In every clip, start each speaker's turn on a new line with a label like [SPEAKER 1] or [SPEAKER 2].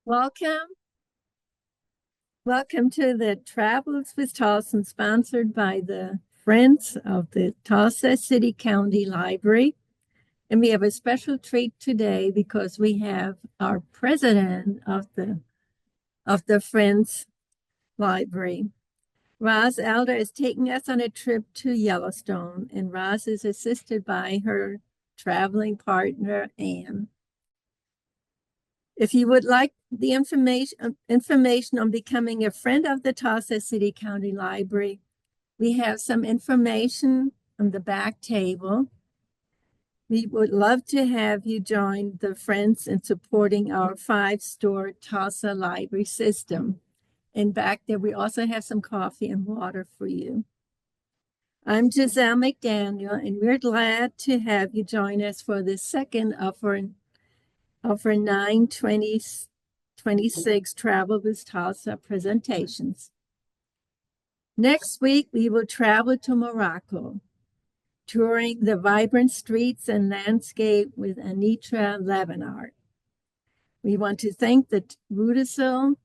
[SPEAKER 1] Welcome. Welcome to the Travels with Tulsans, sponsored by the Friends of the Tulsa City County Library. And we have a special treat today because we have our president of the Friends Library. Roz Elder is taking us on a trip to Yellowstone, and Roz is assisted by her traveling partner, Anne. If you would like the information on becoming a friend of the Tulsa City County Library, we have some information on the back table. We would love to have you join the friends in supporting our 5-store Tulsa library system. And back there, we also have some coffee and water for you. I'm Giselle McDaniel, and we're glad to have you join us for the second of our 9/20/26 Travel with Tulsa presentations. Next week, we will travel to Morocco, touring the vibrant streets and landscape with Anitra Levenart. We want to thank the Rudisill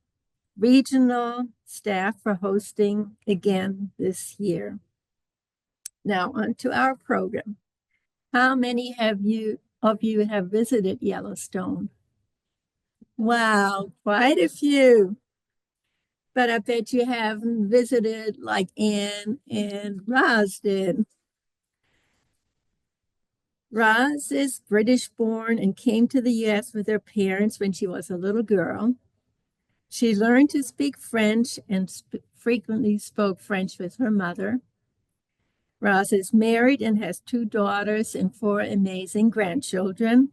[SPEAKER 1] regional staff for hosting again this year. Now, on to our program. How many of you have visited Yellowstone? Wow, quite a few. But I bet you haven't visited like Anne and Roz did. Roz is British born and came to the US with her parents when she was a little girl. She learned to speak French and frequently spoke French with her mother. Roz is married and has 2 daughters and 4 amazing grandchildren.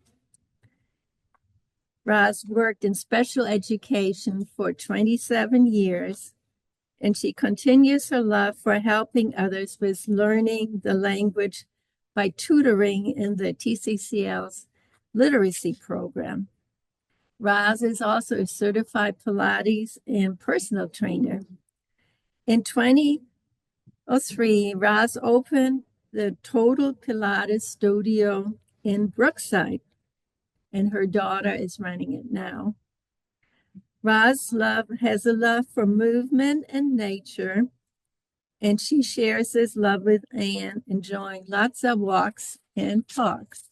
[SPEAKER 1] Roz worked in special education for 27 years, and she continues her love for helping others with learning the language by tutoring in the TCCL's literacy program. Roz is also a certified Pilates and personal trainer. In 2003, Roz opened the Total Pilates Studio in Brookside, and her daughter is running it now. Roz has a love for movement and nature, and she shares this love with Anne, enjoying lots of walks and talks.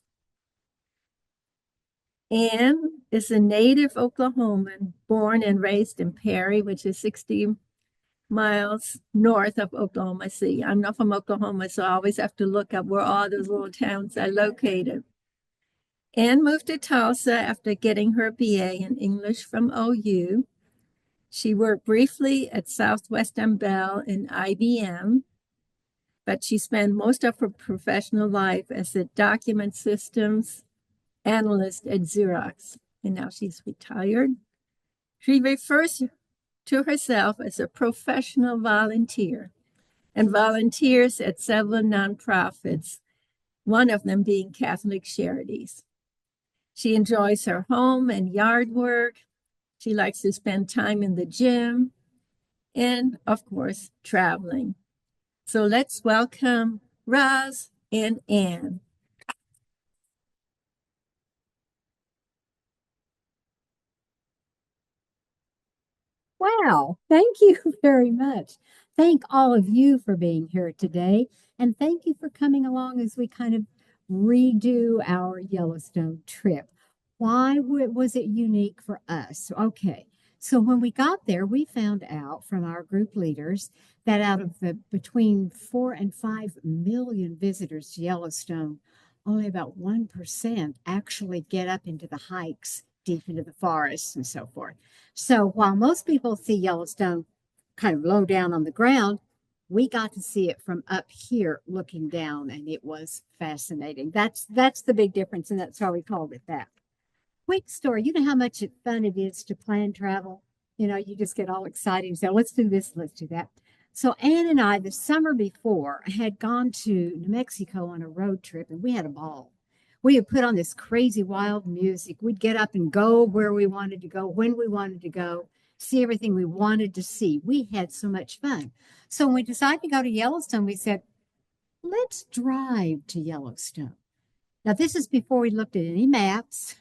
[SPEAKER 1] Anne is a native Oklahoman, born and raised in Perry, which is 60 miles north of Oklahoma City. I'm not from Oklahoma, so I always have to look up where all those little towns are located. Anne moved to Tulsa after getting her BA in English from OU. She worked briefly at Southwestern Bell and IBM, but she spent most of her professional life as a document systems analyst at Xerox, and now she's retired. She refers to herself as a professional volunteer and volunteers at several nonprofits, one of them being Catholic Charities. She enjoys her home and yard work. She likes to spend time in the gym and, of course, traveling. So let's welcome Roz and Anne.
[SPEAKER 2] Wow, thank you very much. Thank all of you for being here today. And thank you for coming along as we kind of redo our Yellowstone trip. Why was it unique for us? Okay, so when we got there, we found out from our group leaders that out of the between 4 and 5 million visitors to Yellowstone, only about 1% actually get up into the hikes deep into the forests and so forth. So while most people see Yellowstone kind of low down on the ground, we got to see it from up here looking down, and it was fascinating. That's the big difference, and that's why we called it that. Quick story. You know how much fun it is to plan travel? You just get all excited and say, let's do this, let's do that. So Anne and I, the summer before, had gone to New Mexico on a road trip, and we had a ball. We had put on this crazy wild music. We'd get up and go where we wanted to go, when we wanted to go, see everything we wanted to see. We had so much fun. So when we decided to go to Yellowstone, we said, let's drive to Yellowstone. Now, this is before we looked at any maps.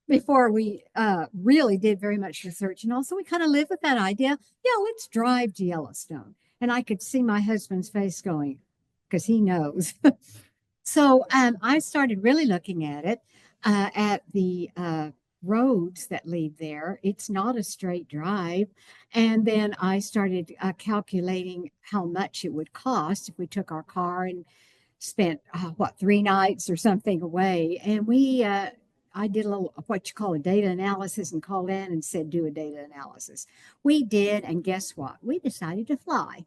[SPEAKER 2] before we really did very much research. And also, we kind of lived with that idea. Yeah, let's drive to Yellowstone. And I could see my husband's face going, because he knows. So I started really looking at the roads that lead there. It's not a straight drive. And then I started calculating how much it would cost if we took our car and spent, what, 3 nights or something away. And I did a little what you call a data analysis and called in and said, do a data analysis. We did. And guess what? We decided to fly.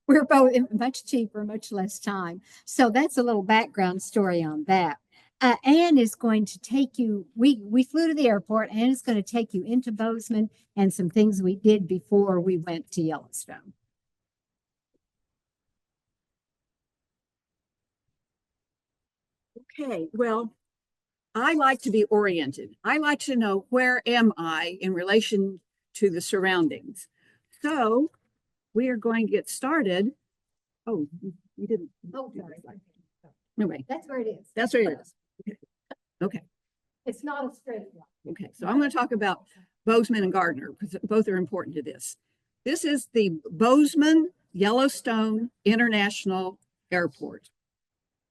[SPEAKER 2] We're both much cheaper, much less time. So that's a little background story on that. Anne is going to take you. We flew to the airport. Anne is going to take you into Bozeman and some things we did before we went to Yellowstone.
[SPEAKER 3] Okay, well, I like to be oriented. I like to know where am I in relation to the surroundings. So we are going to get started. Oh, you didn't.
[SPEAKER 2] Oh, sorry.
[SPEAKER 3] Anyway,
[SPEAKER 2] That's where it is.
[SPEAKER 3] that's where it is. Okay.
[SPEAKER 2] It's not a straight line.
[SPEAKER 3] Okay. So I'm going to talk about Bozeman and Gardner because both are important to this. This is the Bozeman Yellowstone International Airport.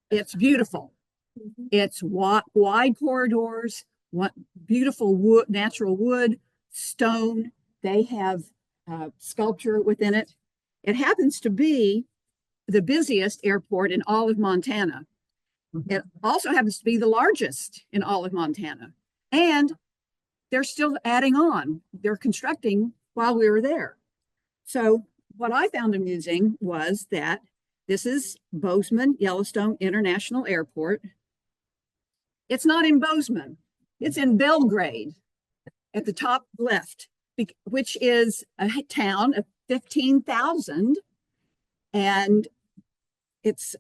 [SPEAKER 3] It's beautiful. It's wide corridors, beautiful wood, natural wood, stone. They have sculpture within it. It happens to be the busiest airport in all of Montana. It also happens to be the largest in all of Montana. And they're still adding on. They're constructing while we were there. So what I found amusing was that this is Bozeman Yellowstone International Airport. It's not in Bozeman. It's in Belgrade at the top left, which is a town of 15,000. And it's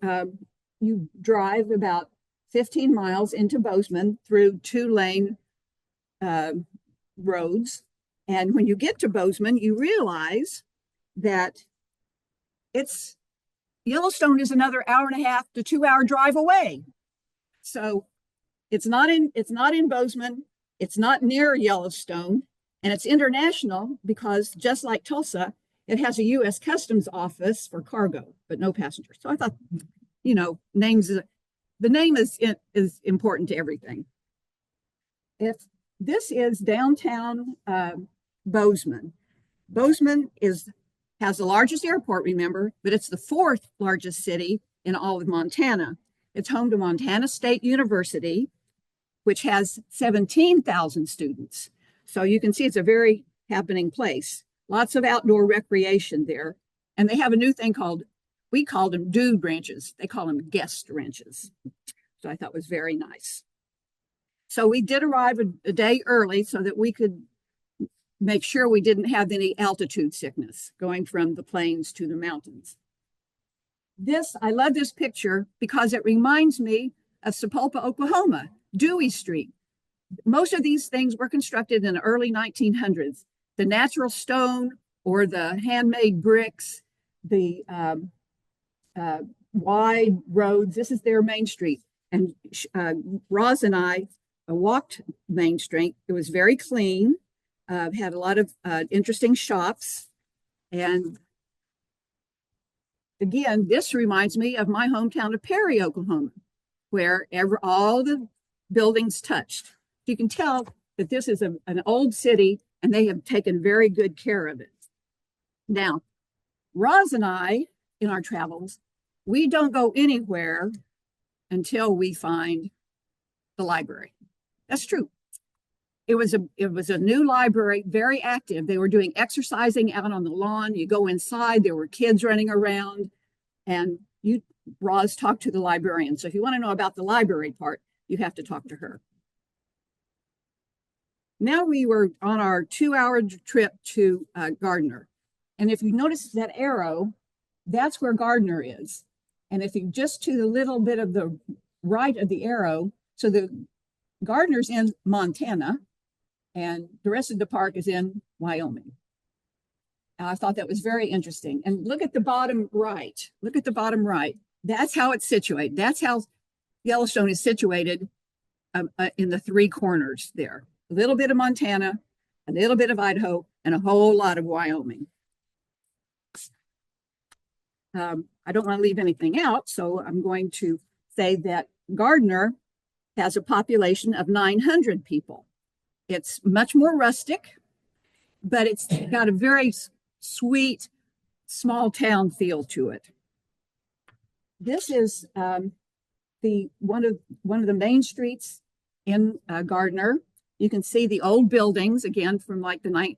[SPEAKER 3] you drive about 15 miles into Bozeman through 2-lane roads. And when you get to Bozeman, you realize that Yellowstone is another 1.5 to 2 hour drive away. So it's not in Bozeman, it's not near Yellowstone, and it's international because just like Tulsa, it has a U.S. Customs office for cargo, but no passengers. So I thought, the name is important to everything. If this is downtown Bozeman, Bozeman has the largest airport, remember, but it's the 4th largest city in all of Montana. It's home to Montana State University, which has 17,000 students. So you can see it's a very happening place. Lots of outdoor recreation there. And they have a new thing we call them dude ranches. They call them guest ranches. So I thought was very nice. So we did arrive a day early so that we could make sure we didn't have any altitude sickness going from the plains to the mountains. I love this picture because it reminds me of Sapulpa, Oklahoma, Dewey Street. Most of these things were constructed in the early 1900s. The natural stone or the handmade bricks, the wide roads. This is their Main Street. And Roz and I walked Main Street. It was very clean, had a lot of interesting shops. And again, this reminds me of my hometown of Perry, Oklahoma, where all the buildings touched. You can tell that this is an old city and they have taken very good care of it. Now, Roz and I, in our travels, we don't go anywhere until we find the library. That's true. It was a new library, very active. They were doing exercising out on the lawn. You go inside, there were kids running around, and Roz talked to the librarian. So if you want to know about the library part, you have to talk to her. Now we were on our 2-hour trip to Gardner. And if you notice that arrow, that's where Gardner is. And if you just to the little bit of the right of the arrow, so the Gardner's in Montana and the rest of the park is in Wyoming. And I thought that was very interesting. And look at the bottom right. Look at the bottom right. That's how it's situated. That's how Yellowstone is situated in the three corners there. A little bit of Montana, a little bit of Idaho, and a whole lot of Wyoming. I don't want to leave anything out, so I'm going to say that Gardner has a population of 900 people. It's much more rustic, but it's got a very sweet, small town feel to it. This is one of the main streets in Gardner. You can see the old buildings again from like the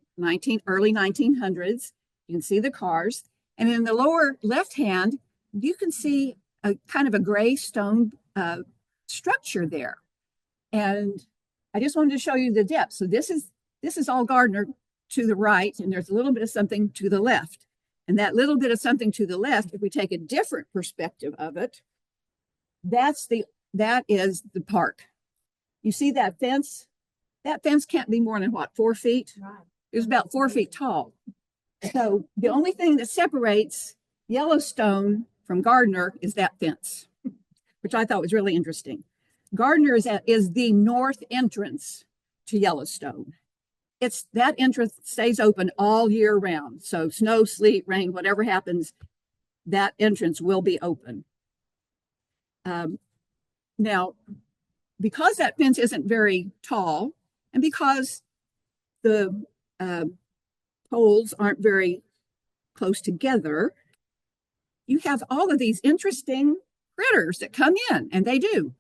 [SPEAKER 3] early 1900s. You can see the cars, and in the lower left hand, you can see a kind of a gray stone structure there. And I just wanted to show you the depth. So this is all Gardner to the right, and there's a little bit of something to the left. And that little bit of something to the left, if we take a different perspective of it, that is the park. You see that fence? That fence can't be more than what, 4 feet? Right. It was about 4 feet tall. So the only thing that separates Yellowstone from Gardner is that fence, which I thought was really interesting. Gardner is the north entrance to Yellowstone. That entrance stays open all year round. So snow, sleet, rain, whatever happens, that entrance will be open. Now, because that fence isn't very tall, and because the poles aren't very close together, you have all of these interesting critters that come in, and they do.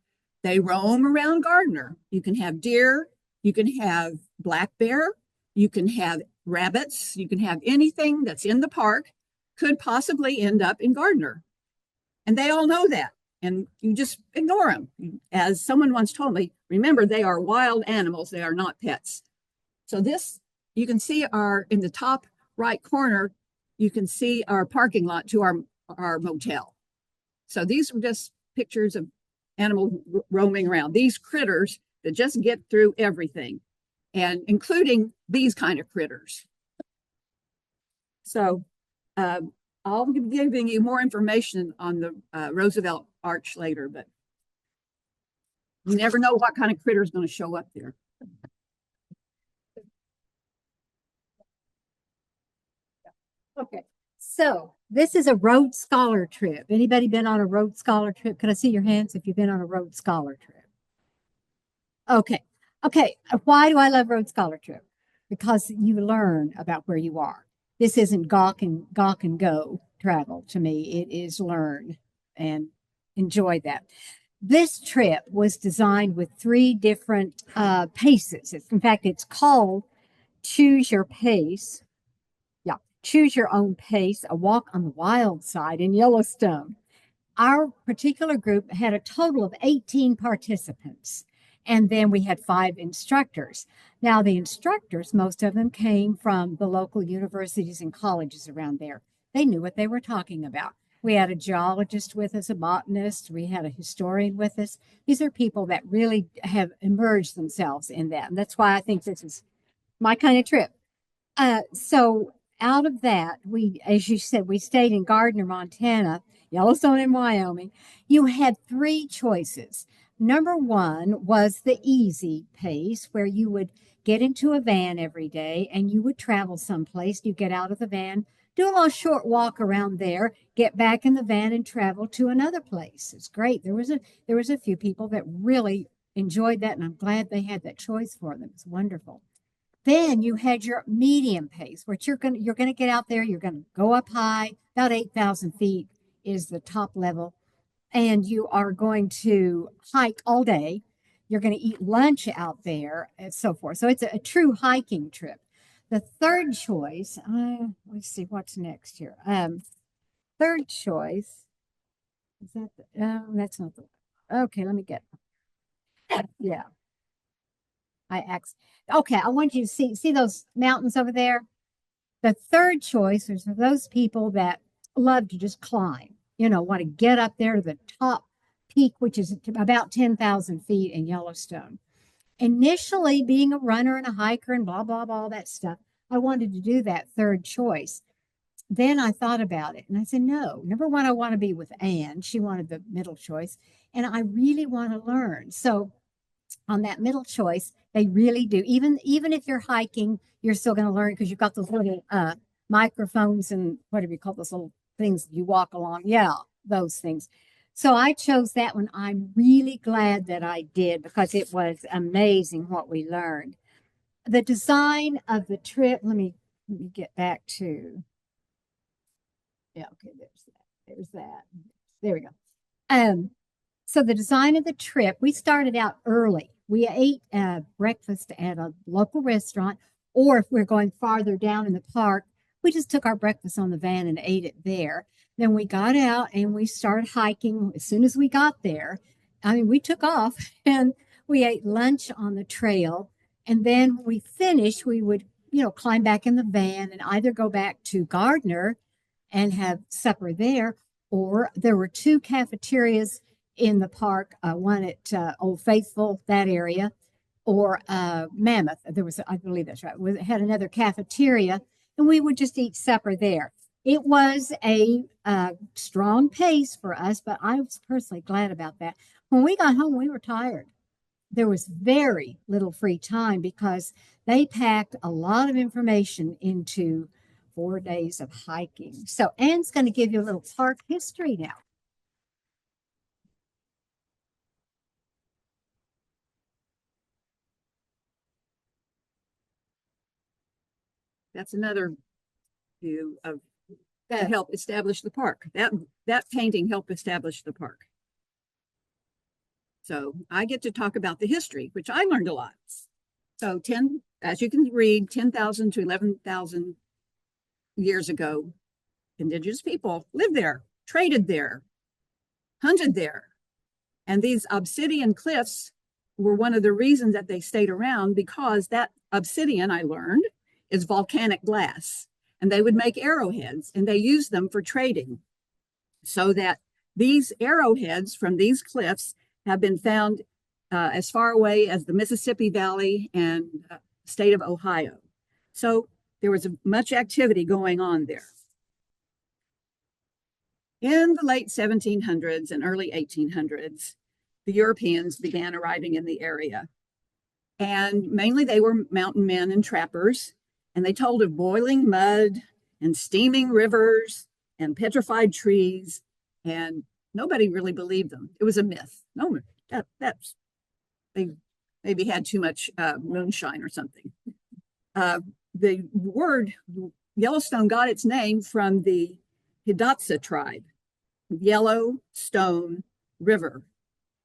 [SPEAKER 3] They roam around Gardner. You can have deer, you can have black bear, you can have rabbits, you can have anything that's in the park could possibly end up in Gardner. And they all know that, and you just ignore them. As someone once told me, remember, they are wild animals, they are not pets. So this, you can see in the top right corner, you can see our parking lot to our motel. So these were just pictures of animals roaming around, these critters that just get through everything, and including these kind of critters. So I'll be giving you more information on the Roosevelt Arch later, but you never know what kind of critter is going to show up there.
[SPEAKER 2] Okay, so this is a Rhodes Scholar trip. Anybody been on a Rhodes Scholar trip? Can I see your hands if you've been on a Rhodes Scholar trip? Okay, okay. Why do I love Rhodes Scholar trip? Because you learn about where you are. This isn't gawk and go travel to me. It is learn and enjoy that. This trip was designed with 3 different paces. In fact, it's called Choose Your Pace. Yeah, Choose Your Own Pace, a walk on the wild side in Yellowstone. Our particular group had a total of 18 participants. And then we had 5 instructors. Now, the instructors, most of them came from the local universities and colleges around there. They knew what they were talking about. We had a geologist with us, a botanist. We had a historian with us. These are people that really have immersed themselves in that. And that's why I think this is my kind of trip. So out of that, as you said, we stayed in Gardner, Montana, Yellowstone, and Wyoming. You had 3 choices. Number 1 was the easy pace, where you would get into a van every day and you would travel someplace. You get out of the van, do a little short walk around there, get back in the van and travel to another place. It's great. There was a few people that really enjoyed that, and I'm glad they had that choice for them. It's wonderful. Then you had your medium pace, which you're going to get out there. You're going to go up high, about 8,000 feet is the top level. And you are going to hike all day. You're going to eat lunch out there and so forth. So it's a true hiking trip. The third choice, let's see what's next here. Third choice, is that that's not the okay, let me get yeah. Okay, I want you to see those mountains over there. The third choice is for those people that love to just climb, want to get up there to the top peak, which is about 10,000 feet in Yellowstone. Initially, being a runner and a hiker and blah, blah, blah, all that stuff, I wanted to do that third choice. Then I thought about it and I said, no, number 1, I want to be with Anne. She wanted the middle choice, and I really want to learn. So on that middle choice, they really do. Even if you're hiking, you're still going to learn because you've got those little microphones and whatever you call those little things you walk along. Yeah, those things. So I chose that one. I'm really glad that I did because it was amazing what we learned. The design of the trip, let me get back to, yeah, okay, there's that. There's that. There we go. So the design of the trip, we started out early. We ate breakfast at a local restaurant, or if we're going farther down in the park, we just took our breakfast on the van and ate it there. Then we got out and we started hiking as soon as we got there. I mean, we took off and we ate lunch on the trail. And then when we finished, we would, climb back in the van and either go back to Gardner and have supper there, or there were two cafeterias in the park, one at Old Faithful, that area, or Mammoth. There was, I believe that's right. It had another cafeteria, and we would just eat supper there. It was a strong pace for us, but I was personally glad about that. When we got home, we were tired. There was very little free time because they packed a lot of information into 4 days of hiking. So Anne's going to give you a little park history now.
[SPEAKER 3] That's another view of that helped establish the park. That painting helped establish the park. So I get to talk about the history, which I learned a lot. So as you can read, 10,000 to 11,000 years ago, indigenous people lived there, traded there, hunted there. And these obsidian cliffs were one of the reasons that they stayed around, because that obsidian, I learned, is volcanic glass. And they would make arrowheads and they used them for trading. So that these arrowheads from these cliffs have been found as far away as the Mississippi Valley and state of Ohio. So there was much activity going on there. In the late 1700s and early 1800s, the Europeans began arriving in the area. And mainly they were mountain men and trappers. And they told of boiling mud and steaming rivers and petrified trees. And nobody really believed them. It was a myth. No, they maybe had too much moonshine or something. The word Yellowstone got its name from the Hidatsa tribe, Yellowstone River.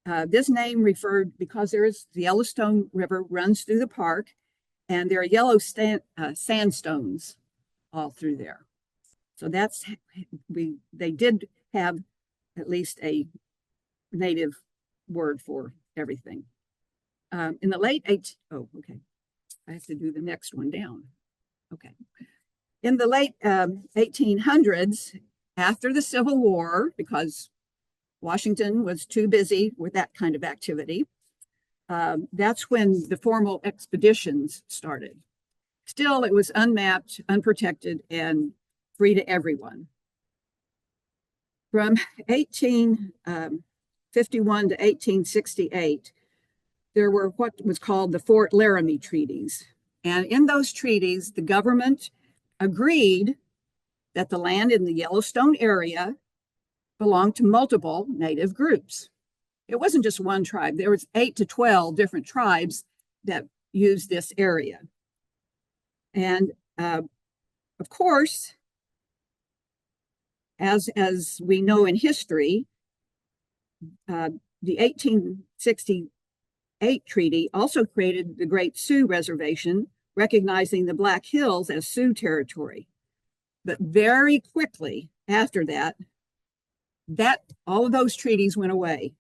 [SPEAKER 3] This name referred because the Yellowstone River runs through the park, and there are yellow sandstones all through there. So they did have at least a native word for everything. In the late okay. I have to do the next one down. Okay. In the late 1800s, after the Civil War, because Washington was too busy with that kind of activity, that's when the formal expeditions started. Still, it was unmapped, unprotected, and free to everyone. From 1851 to 1868, there were what was called the Fort Laramie Treaties. And in those treaties, the government agreed that the land in the Yellowstone area belonged to multiple native groups. It wasn't just one tribe. There was 8 to 12 different tribes that used this area. And of course, as we know in history, the 1868 treaty also created the Great Sioux Reservation, recognizing the Black Hills as Sioux territory. But very quickly after that, all of those treaties went away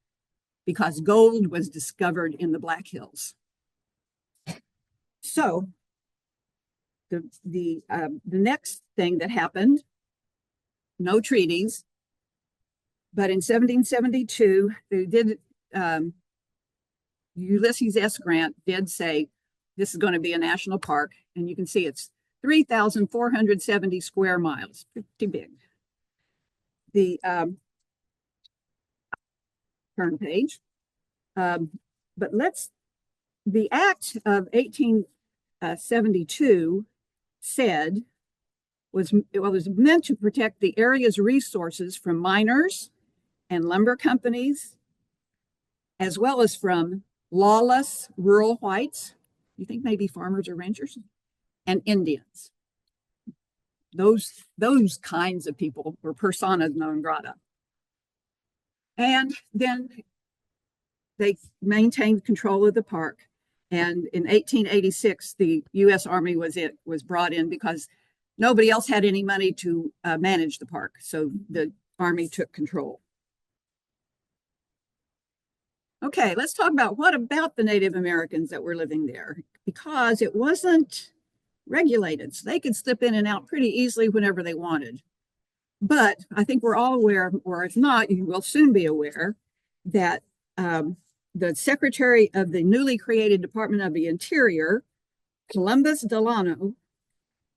[SPEAKER 3] because gold was discovered in the Black Hills. So the next thing that happened, no treaties, but in 1772, they did, Ulysses S. Grant did say, this is going to be a national park. And you can see it's 3,470 square miles, pretty big. The turn page. But let's the Act of 1872 said it was meant to protect the area's resources from miners and lumber companies, as well as from lawless rural whites. You think maybe farmers or ranchers? And Indians. Those kinds of people were persona non grata. And then they maintained control of the park. And in 1886, the U.S. Army was brought in because nobody else had any money to manage the park. So the Army took control. Okay, let's talk about what about the Native Americans that were living there, because it wasn't regulated. So they could slip in and out pretty easily whenever they wanted. But I think we're all aware, or if not, you will soon be aware, that the Secretary of the newly created Department of the Interior, Columbus Delano,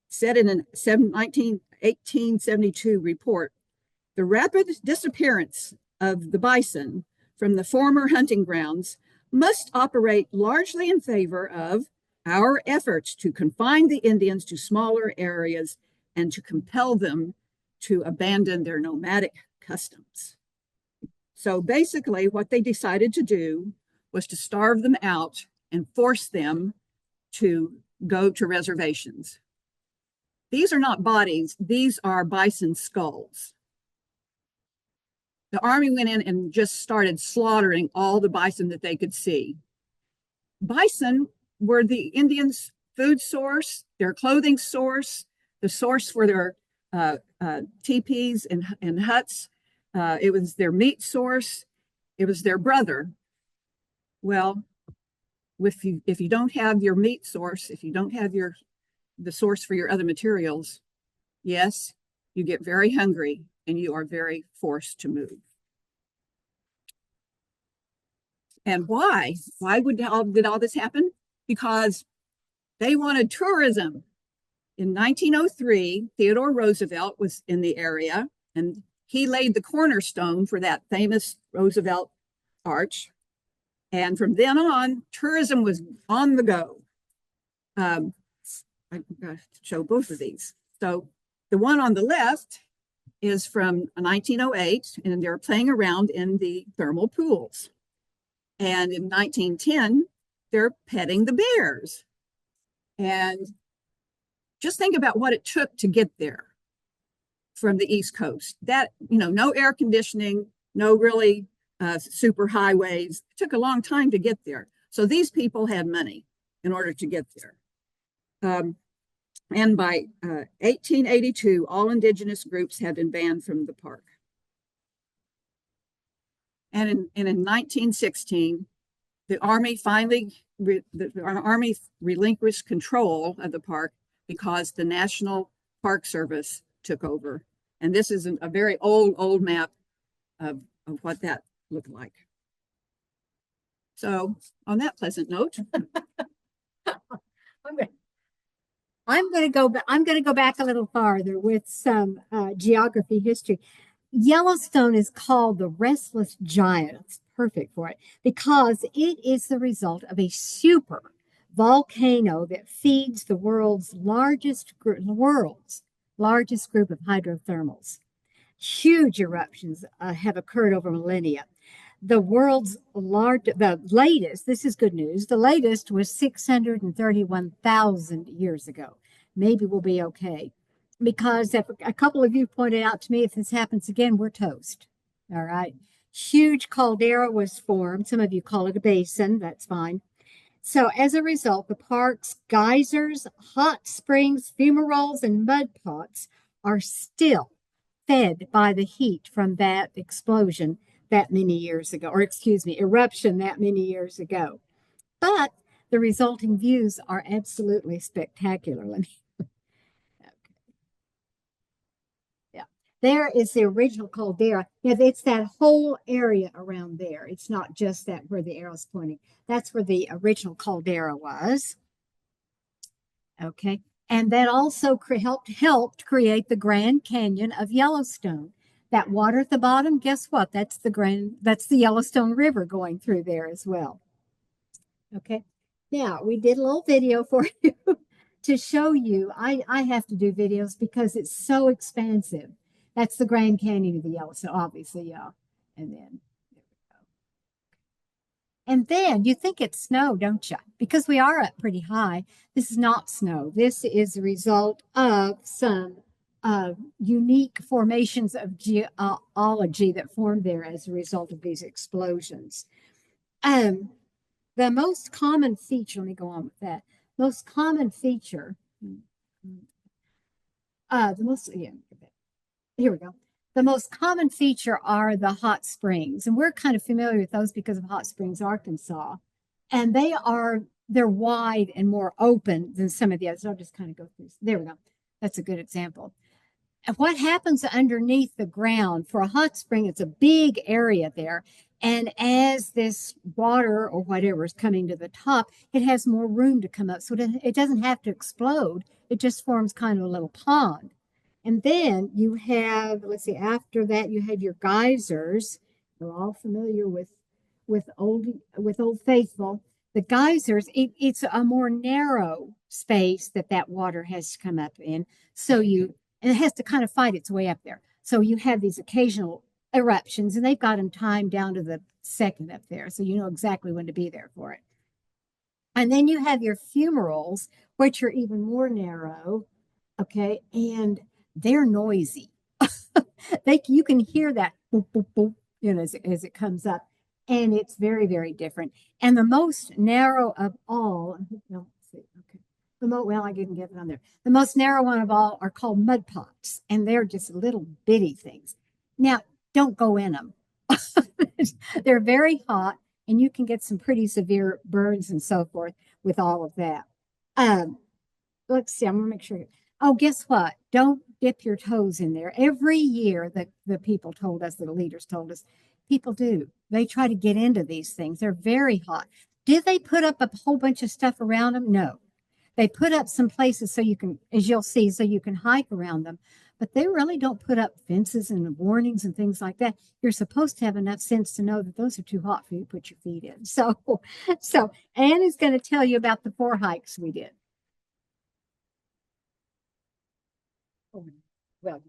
[SPEAKER 3] said in a 1872 report, the rapid disappearance of the bison from the former hunting grounds must operate largely in favor of our efforts to confine the Indians to smaller areas and to compel them to abandon their nomadic customs. So basically, what they decided to do was to starve them out and force them to go to reservations. These are not bodies, these are bison skulls. The Army went in and just started slaughtering all the bison that they could see. Bison were the Indians' food source, their clothing source, the source for their teepees and huts. It was their meat source. It was their brother. Well, if you don't have your meat source, if you don't have the source for your other materials, yes, you get very hungry and you are very forced to move. And why? Why did all this happen? Because they wanted tourism. In 1903, Theodore Roosevelt was in the area, and he laid the cornerstone for that famous Roosevelt Arch. And from then on, tourism was on the go. I'm going to show both of these. So the one on the left is from 1908, and they're playing around in the thermal pools. And in 1910, they're petting the bears. And just think about what it took to get there from the East Coast. That, no air conditioning, no really super highways. It took a long time to get there. So these people had money in order to get there. And by 1882, all indigenous groups had been banned from the park. And in 1916, the Army relinquished control of the park because the National Park Service took over. And this is a very old map of what that looked like. So on that pleasant note,
[SPEAKER 2] I'm going to go back a little farther with some geography history. Yellowstone is called the restless giant. It's perfect for it because it is the result of a super volcano that feeds the world's largest group of hydrothermals. Huge eruptions have occurred over millennia. The latest, this is good news, the latest was 631,000 years ago. Maybe we'll be okay. Because if a couple of you pointed out to me, if this happens again, we're toast. All right. Huge caldera was formed. Some of you call it a basin. That's fine. So as a result, the park's geysers, hot springs, fumaroles, and mud pots are still fed by the heat from that explosion that many years ago, or excuse me, eruption that many years ago. But the resulting views are absolutely spectacular. There is the original caldera. It's that whole area around there. It's not just that where the arrow's pointing. That's where the original caldera was. Okay. And that also helped create the Grand Canyon of Yellowstone. That water at the bottom, guess what? That's the Yellowstone River going through there as well. Okay. Now, we did a little video for you to show you. I have to do videos because it's so expansive. That's the Grand Canyon of the Yellowstone, obviously, yeah. And then you think it's snow, don't you? Because we are up pretty high. This is not snow. This is the result of some unique formations of geology that formed there as a result of these explosions. Um, the most common feature, let me go on with that. Most common feature, here we go. The most common feature are the hot springs, and we're kind of familiar with those because of Hot Springs, Arkansas. And they're wide and more open than some of the others. I'll just kind of go through. There we go. That's a good example. And what happens underneath the ground for a hot spring, it's a big area there. And as this water or whatever is coming to the top, it has more room to come up. So it doesn't have to explode. It just forms kind of a little pond. And then you have, let's see, after that, you have your geysers. We're all familiar with Old Faithful. The geysers, it's a more narrow space that water has to come up in. And it has to kind of fight its way up there. So you have these occasional eruptions, and they've got them timed down to the second up there. So you know exactly when to be there for it. And then you have your fumaroles, which are even more narrow. Okay. And they're noisy. You can hear that boop, boop, boop, as it comes up. And it's very, very different. And the most narrow of all, no, let's see, okay. Well, I didn't get it on there. The most narrow one of all are called mud pots, and they're just little bitty things. Now, don't go in them. They're very hot, and you can get some pretty severe burns and so forth with all of that. Let's see, I'm gonna make sure. Oh, guess what? Don't dip your toes in there. Every year, the people told us, the leaders told us, people do. They try to get into these things. They're very hot. Did they put up a whole bunch of stuff around them? No. They put up some places so you can, as you'll see, so you can hike around them, but they really don't put up fences and warnings and things like that. You're supposed to have enough sense to know that those are too hot for you to put your feet in. So Anne is going to tell you about the 4 hikes we did. Oh, well,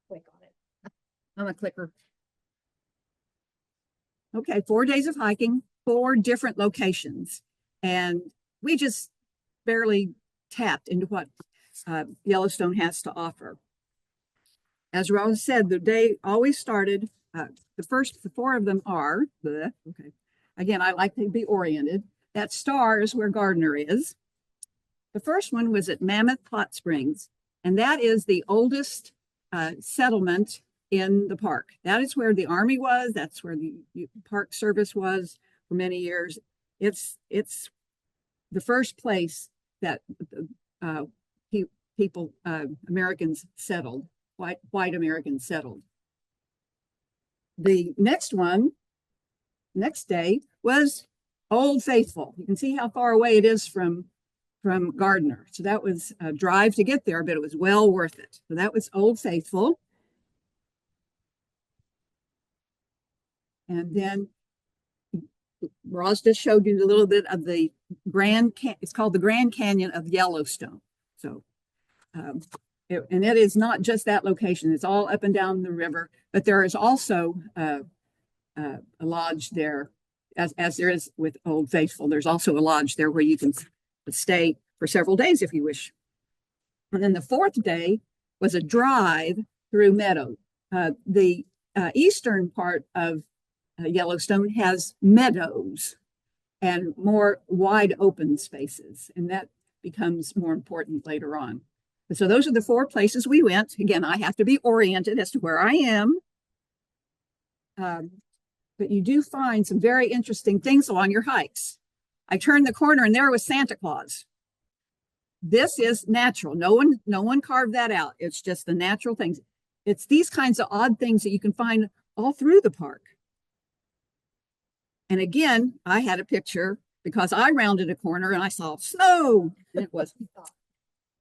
[SPEAKER 2] click on it.
[SPEAKER 3] On a clicker. Okay, 4 days of hiking, 4 different locations. And we just barely tapped into what Yellowstone has to offer. As Rose said, the day always started, the 4 of them are, okay. Again, I like to be oriented. That star is where Gardner is. The first one was at Mammoth Hot Springs, and that is the oldest settlement in the park. That is where the Army was. That's where the Park Service was for many years. It's the first place that people, Americans settled, white Americans settled. The next day was Old Faithful. You can see how far away it is from Gardner. So that was a drive to get there, but it was well worth it. So that was Old Faithful. And then Roz just showed you a little bit of the it's called the Grand Canyon of Yellowstone. So, and it is not just that location. It's all up and down the river, but there is also a lodge there, as there is with Old Faithful. There's also a lodge there where you can stay for several days if you wish. And then the 4th day was a drive through meadow. The eastern part of Yellowstone has meadows and more wide open spaces, and that becomes more important later on. So those are the 4 places we went. Again, I have to be oriented as to where I am. But you do find some very interesting things along your hikes. I turned the corner and there was Santa Claus. This is natural. No one carved that out. It's just the natural things. It's these kinds of odd things that you can find all through the park. And again, I had a picture because I rounded a corner and I saw snow. And it was,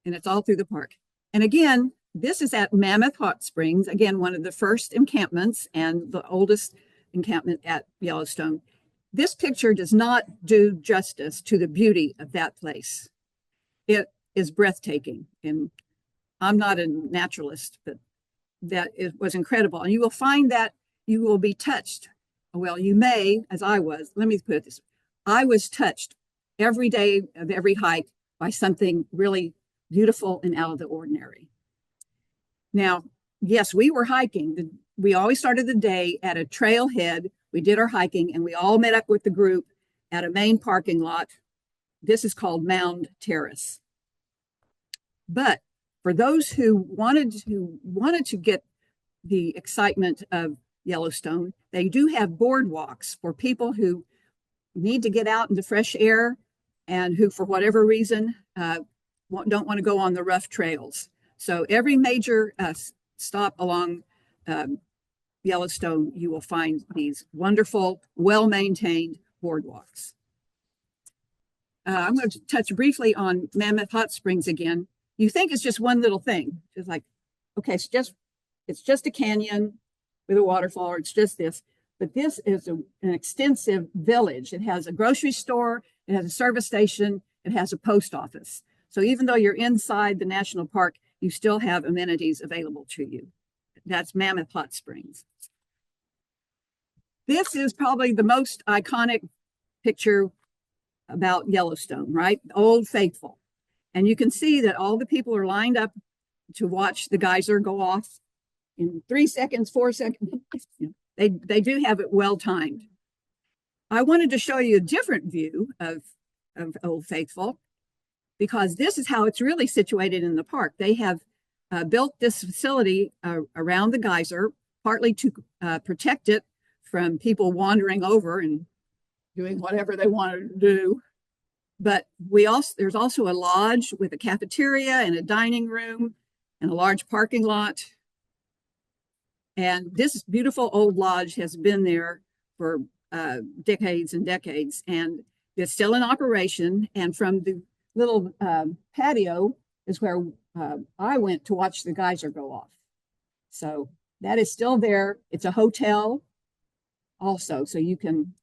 [SPEAKER 3] and it's all through the park. And again, this is at Mammoth Hot Springs. Again, one of the first encampments and the oldest encampment at Yellowstone. this picture does not do justice to the beauty of that place. It is breathtaking. And I'm not a naturalist, but that it was incredible. And you will find that you will be touched. Well, you may, as I was, let me put it this way. I was touched every day of every hike by something really beautiful and out of the ordinary. Now, yes, we were hiking. We always started the day at a trailhead. We did our hiking and we all met up with the group at a main parking lot. This is called Mound Terrace. But for those who wanted to get the excitement of Yellowstone, they do have boardwalks for people who need to get out into fresh air and who, for whatever reason, don't want to go on the rough trails. So every major stop along Yellowstone, you will find these wonderful, well-maintained boardwalks. I'm going to touch briefly on Mammoth Hot Springs again. You think it's just one little thing. It's like, okay, it's just a canyon with a waterfall, or it's just this. But this is an extensive village. It has a grocery store, it has a service station, it has a post office. So even though you're inside the national park, you still have amenities available to you. That's Mammoth Hot Springs. This is probably the most iconic picture about Yellowstone, right? Old Faithful. And you can see that all the people are lined up to watch the geyser go off in 3 seconds, 4 seconds. They do have it well timed. I wanted to show you a different view of Old Faithful, because this is how it's really situated in the park. They have built this facility around the geyser, partly to protect it from people wandering over and doing whatever they wanted to do. But there's also a lodge with a cafeteria and a dining room and a large parking lot. And this beautiful old lodge has been there for decades and decades, and it's still in operation. And from the little patio is where I went to watch the geyser go off. So that is still there. It's a hotel also, so you can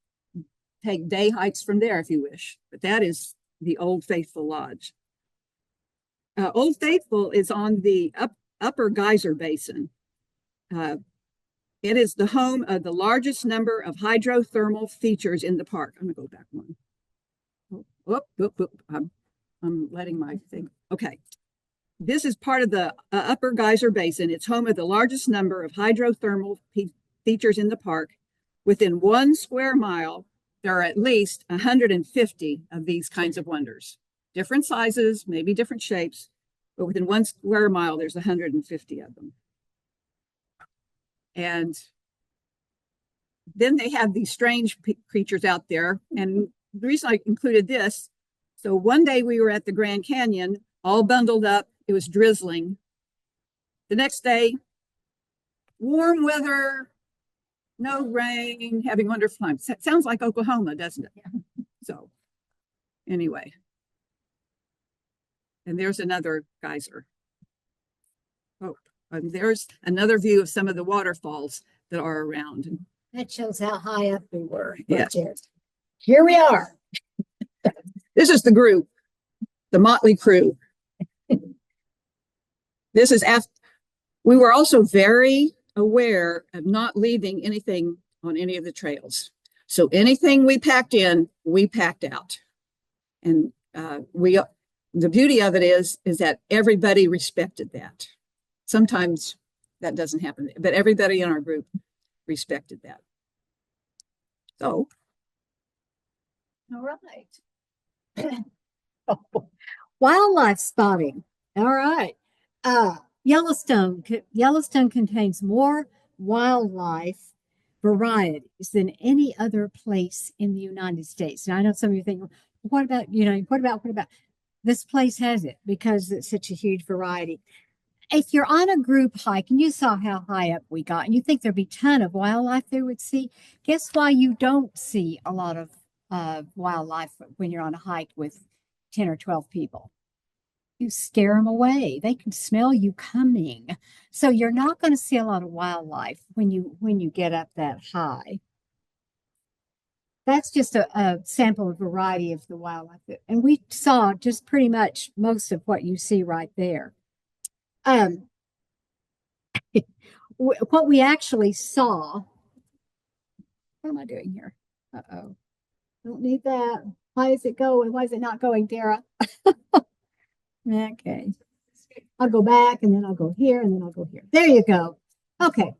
[SPEAKER 3] take day hikes from there if you wish. But that is the Old Faithful Lodge. Old Faithful is on the upper geyser basin. It is the home of the largest number of hydrothermal features in the park. I'm going to go back one. I'm letting my thing. Okay. This is part of the upper geyser basin. It's home of the largest number of hydrothermal features in the park. Within 1 square mile, there are at least 150 of these kinds of wonders. Different sizes, maybe different shapes, but within 1 square mile, there's 150 of them. And then they have these strange creatures out there. And the reason I included this, so one day we were at the Grand Canyon, all bundled up. It was drizzling. The next day, warm weather, no rain, having wonderful time. Sounds like Oklahoma, doesn't it? Yeah. So anyway, and there's another geyser. Oh, and there's another view of some of the waterfalls that are around.
[SPEAKER 2] That shows how high up we were.
[SPEAKER 3] Yes.
[SPEAKER 2] Right, here we are.
[SPEAKER 3] This is the group, the motley crew. This is after. We were also very aware of not leaving anything on any of the trails. So anything we packed in, we packed out. And the beauty of it is that everybody respected that. Sometimes that doesn't happen, but everybody in our group respected that. So,
[SPEAKER 2] all right. Wildlife spotting. All right. Yellowstone contains more wildlife varieties than any other place in the United States. And I know some of you think, what about? This place has it because it's such a huge variety. If you're on a group hike and you saw how high up we got and you think there'd be a ton of wildlife there would see, guess why you don't see a lot of wildlife when you're on a hike with 10 or 12 people? You scare them away. They can smell you coming. So you're not going to see a lot of wildlife when you get up that high. that's just a sample of variety of the wildlife. And we saw just pretty much most of what you see right there. Um, what we actually saw, what am I doing here? Uh-oh. Don't need that. Why is it going? Why is it not going, Dara? Okay. I'll go back and then I'll go here and then I'll go here. There you go. Okay.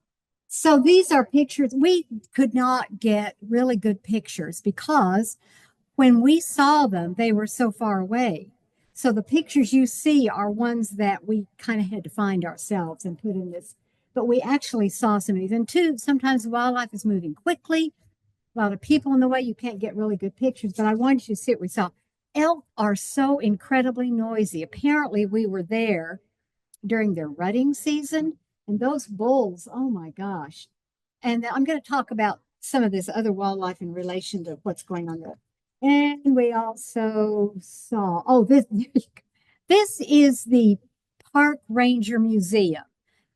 [SPEAKER 2] So these are pictures. We could not get really good pictures because when we saw them, they were so far away. So the pictures you see are ones that we kind of had to find ourselves and put in this. But we actually saw some of these. And two, sometimes wildlife is moving quickly. A lot of people in the way, you can't get really good pictures. But I wanted you to see what we saw. Elk are so incredibly noisy. Apparently, we were there during their rutting season, and those bulls, oh my gosh. And I'm going to talk about some of this other wildlife in relation to what's going on there. And we also saw, oh, this is the Park Ranger Museum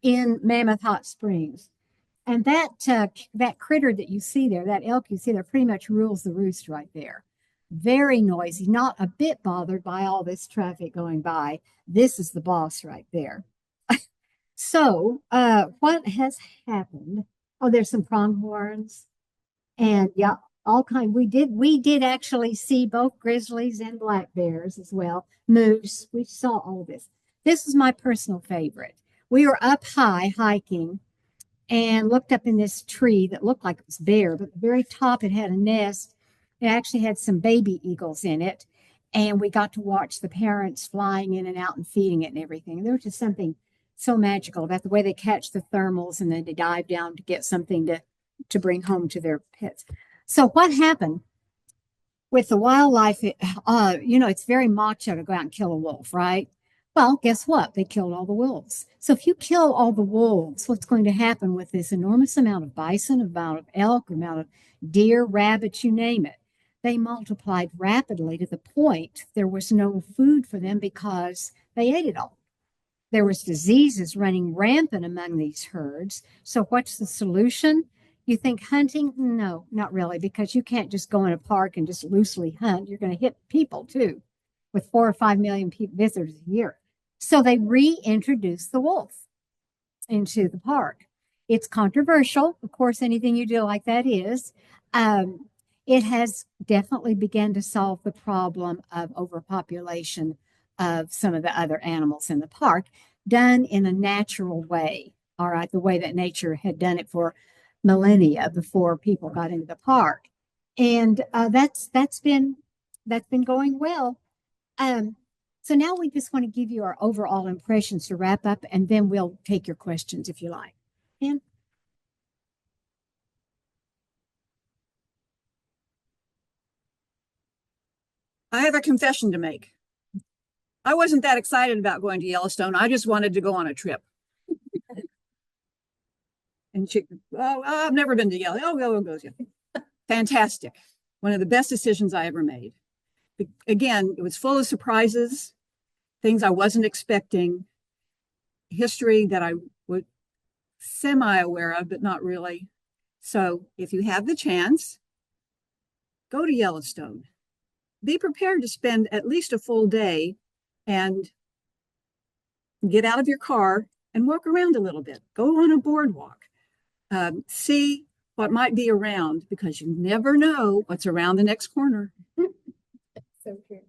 [SPEAKER 2] in Mammoth Hot Springs. And that critter that you see there, that elk you see there, pretty much rules the roost right there. Very noisy, not a bit bothered by all this traffic going by. This is the boss right there. So, what has happened? Oh, there's some pronghorns, and yeah, all kind. We did actually see both grizzlies and black bears as well. Moose. We saw all of this. This is my personal favorite. We were up high hiking and looked up in this tree that looked like it was bare, but at the very top it had a nest. It actually had some baby eagles in it. And we got to watch the parents flying in and out and feeding it and everything. And there was just something so magical about the way they catch the thermals and then they dive down to get something to bring home to their pets. So what happened with the wildlife, it's very macho to go out and kill a wolf, right? Well, guess what? They killed all the wolves. So if you kill all the wolves, what's going to happen with this enormous amount of bison, amount of elk, amount of deer, rabbits, you name it? They multiplied rapidly to the point there was no food for them because they ate it all. There was diseases running rampant among these herds. So what's the solution? You think hunting? No, not really, because you can't just go in a park and just loosely hunt. You're going to hit people too, with 4 or 5 million visitors a year. So they reintroduced the wolf into the park. It's controversial. Of course, anything you do like that is. It has definitely begun to solve the problem of overpopulation of some of the other animals in the park, done in a natural way. All right, the way that nature had done it for millennia before people got into the park, and that's been going well. So now we just want to give you our overall impressions to wrap up, and then we'll take your questions if you like. And
[SPEAKER 3] I have a confession to make. I wasn't that excited about going to Yellowstone. I just wanted to go on a trip. And I've never been to Yellowstone. Oh, goes, yeah. Fantastic. One of the best decisions I ever made. Again, it was full of surprises, things I wasn't expecting, history that I was semi-aware of, but not really. So if you have the chance, go to Yellowstone. Be prepared to spend at least a full day and get out of your car and walk around a little bit. Go on a boardwalk. See what might be around, because you never know what's around the next corner.
[SPEAKER 2] so true.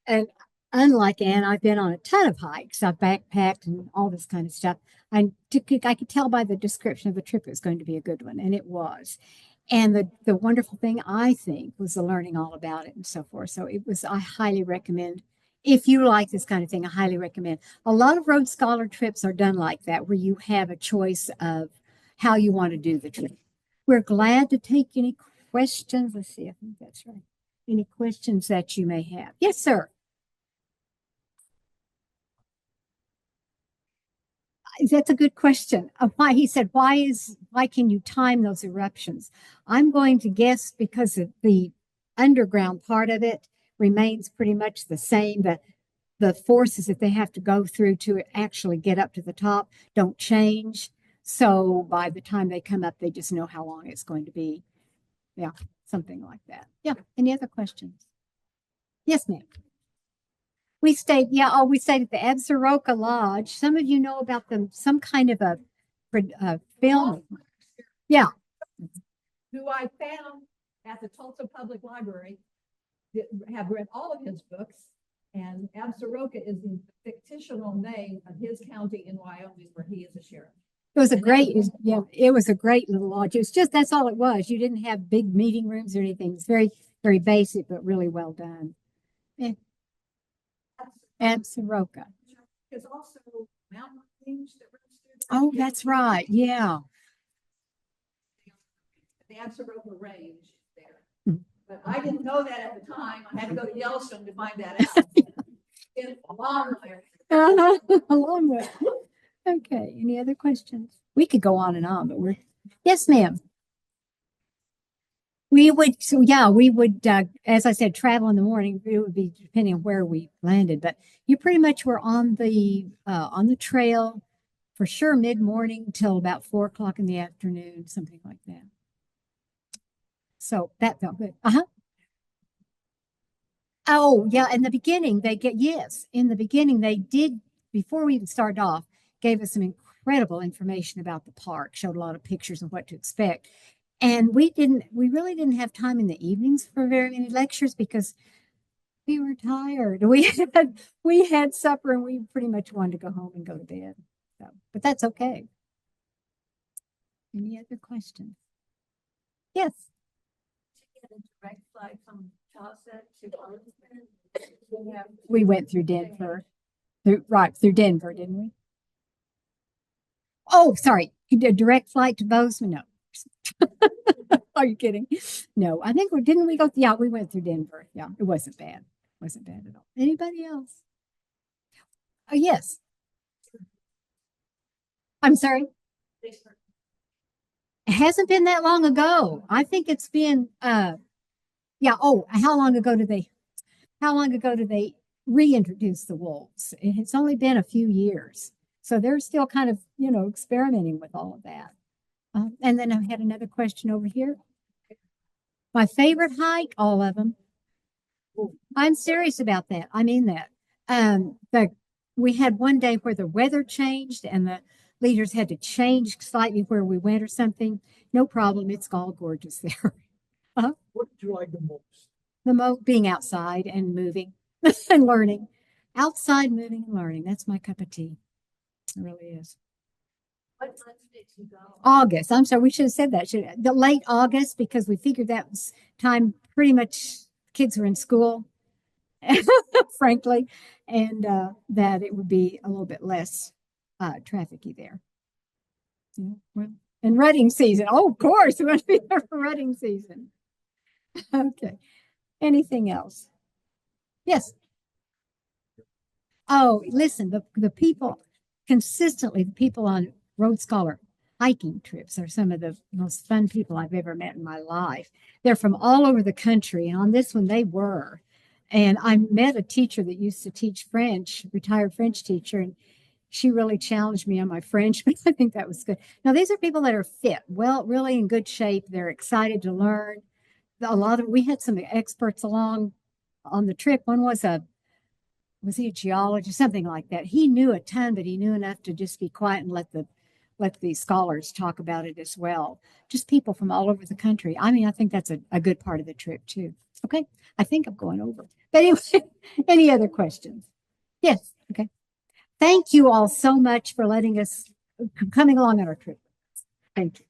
[SPEAKER 2] And unlike Anne, I've been on a ton of hikes. I've backpacked and all this kind of stuff. I could tell by the description of the trip it was going to be a good one, and it was. And the wonderful thing, I think, was the learning all about it and so forth. So I highly recommend, if you like this kind of thing, I highly recommend. A lot of Road Scholar trips are done like that, where you have a choice of how you want to do the trip. We're glad to take any questions. Let's see, I think that's right. Any questions that you may have. Yes, sir. That's a good question. Why he said, why can you time those eruptions? I'm going to guess because of the underground part of it remains pretty much the same. The forces that they have to go through to actually get up to the top don't change. So by the time they come up, they just know how long it's going to be. Yeah. something like that. Yeah. Any other questions? Yes, ma'am. We stayed, yeah, oh, we stayed at the Absaroka Lodge. Some of you know about them, some kind of a film. Yeah.
[SPEAKER 3] Who I found at the Tulsa Public Library, have read all of his books, and Absaroka is the fictional name of his county in Wyoming where he is a sheriff.
[SPEAKER 2] It was a great, yeah, it was a great little lodge. It was just, that's all it was. You didn't have big meeting rooms or anything. It's very, very basic, but really well done. Yeah. Absaroka.
[SPEAKER 3] There's also mountain range that runs through there.
[SPEAKER 2] Oh, that's right. Yeah.
[SPEAKER 3] The Absaroka Range there. But I didn't know that at the time. I had to go to Yellowstone to find that out. It's a long way.
[SPEAKER 2] A long way. Okay. Any other questions? We could go on and on, but we're, yes, ma'am. We would, so yeah, we would, as I said, travel in the morning. It would be depending on where we landed, but you pretty much were on the trail for sure mid-morning till about 4 o'clock in the afternoon, something like that. So that felt good. Oh, yeah. In the beginning, in the beginning, they did, before we even started off, gave us some incredible information about the park, showed a lot of pictures of what to expect. And we really didn't have time in the evenings for very many lectures because we were tired. We had supper and we pretty much wanted to go home and go to bed. So, but that's okay. Any other questions? Yes.
[SPEAKER 1] Direct flight from Tulsa to Bozeman.
[SPEAKER 2] We went through Denver. Through Denver, didn't we? Oh, sorry. You did a direct flight to Bozeman? No. Are you kidding? No, I think didn't we go? Yeah, we went through Denver. Yeah, it wasn't bad. Wasn't bad at all. Anybody else? Oh, yes. I'm sorry. It hasn't been that long ago. I think it's been yeah. Oh, how long ago did they reintroduce the wolves? It's only been a few years. So they're still kind of, experimenting with all of that. And then I had another question over here. My favorite hike, all of them. I'm serious about that. I mean that. We had one day where the weather changed and the leaders had to change slightly where we went or something. No problem. It's all gorgeous there.
[SPEAKER 4] What did you like the most?
[SPEAKER 2] Being outside and moving and learning. Outside, moving and learning. That's my cup of tea. It really is.
[SPEAKER 1] What month did you go?
[SPEAKER 2] August. I'm sorry, we should have said that. The late August, because we figured that was time pretty much kids were in school, frankly, and that it would be a little bit less trafficy there. And rutting season. Oh, of course, we want to be there for rutting season. Okay. Anything else? Yes. Oh, listen, the people consistently, the people on Road Scholar hiking trips are some of the most fun people I've ever met in my life. They're from all over the country, and on this one they were. And I met a teacher that used to teach French, retired French teacher, and she really challenged me on my French, but I think that was good. Now, these are people that are fit, well, really in good shape. They're excited to learn. We had some experts along on the trip. One was he a geologist, something like that. He knew a ton, but he knew enough to just be quiet and let the scholars talk about it as well. Just people from all over the country. I mean, I think that's a good part of the trip too. Okay. I think I'm going over. But anyway, any other questions? Yes. Okay. Thank you all so much for letting us coming along on our trip. Thank you.